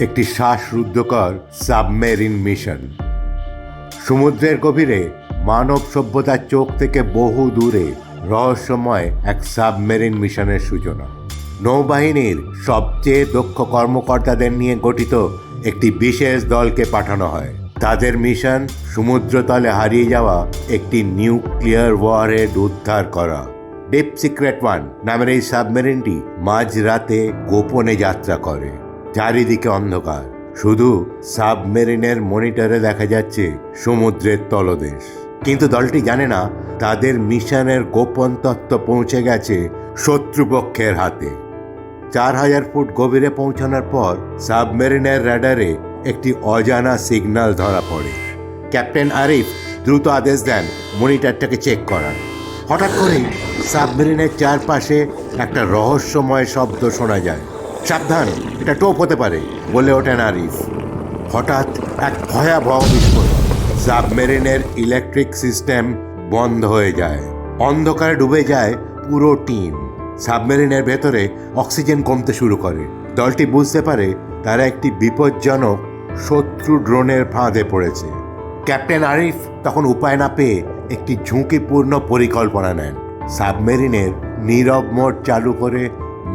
একটি শ্বাসরুদ্ধকর submarine mission. সমুদ্রের গভীরে মানব সভ্যতার চোখ থেকে বহু দূরে রহস্যময় এক সাবমেরিন মিশনের সূচনা। নৌবাহিনীর সবচেয়ে দক্ষ কর্মকর্তাদের নিয়ে গঠিত একটি বিশেষ দলকে পাঠানো হয়। তাদের মিশন সমুদ্রতলে হারিয়ে যাওয়া একটি নিউক্লিয়ার ওয়ারহেড উদ্ধার করা। ডিপ সিক্রেট 1 নামের এই সাবমেরিনটি মাঝরাতে গোপনে যাত্রা করে। চারিদিকে অন্ধকার, শুধু সাবমেরিনের মনিটরে দেখা যাচ্ছে সমুদ্রের তলদেশ। কিন্তু দলটি জানে না তাদের মিশনের গোপন তথ্য পৌঁছে গেছে শত্রুপক্ষের হাতে। 4000 ফুট গভীরে পৌঁছানোর পর সাবমেরিনের রাডারে একটি অজানা সিগন্যাল ধরা পড়ে। ক্যাপ্টেন আরিফ দ্রুত আদেশ দেন মনিটরটাকে চেক করার। হঠাৎ করেই সাবমেরিনের চারপাশে একটা রহস্যময় শব্দ শোনা যায়। সাবধান, এটা টোপ হতে পারে বলে ওঠেন আরিফ। হঠাৎ এক ভয়াবহ বিস্ফোরণ। সাবমেরিনের ইলেকট্রিক সিস্টেম বন্ধ হয়ে যায়। অন্ধকারে ডুবে যায় পুরো টিম। সাবমেরিনের ভেতরে অক্সিজেন কমতে শুরু করে। দলটি বুঝতে পারে তারা একটি বিপজ্জনক শত্রু ড্রোনের ফাঁদে পড়েছে। ক্যাপ্টেন আরিফ তখন উপায় না পেয়ে একটি ঝুঁকিপূর্ণ পরিকল্পনা নেন। সাবমেরিনের নীরব মোড চালু করে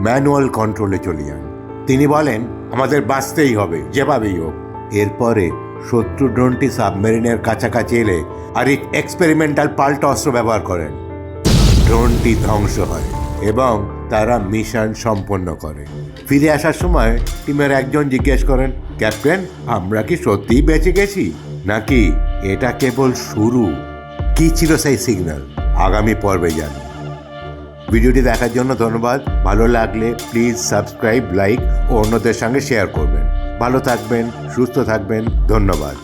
ম্যানুয়াল কন্ট্রোলে চলে যান। তিনি বলেন, আমাদের বাঁচতেই হবে যেভাবেই হোক। এরপরে শত্রু ড্রোনটি সাবমেরিনের কাছাকাছি এলে আরিফ এক্সপেরিমেন্টাল পাল্টা অস্ত্র ব্যবহার করেন। ড্রোনটি ধ্বংস হয় এবং তারা মিশন সম্পন্ন করে। ফিরে আসার সময় টিমের একজন জিজ্ঞেস করেন, ক্যাপ্টেন, আমরা কি সত্যিই বেঁচে গেছি নাকি এটা কেবল শুরু? কি ছিল সেই সিগন্যাল? আগামী পর্বে জানি। ভিডিওটি দেখার জন্য ধন্যবাদ। ভালো লাগলে প্লিজ সাবস্ক্রাইব, লাইক ও অন্যদের সঙ্গে শেয়ার করবেন। ভালো থাকবেন, সুস্থ থাকবেন। ধন্যবাদ।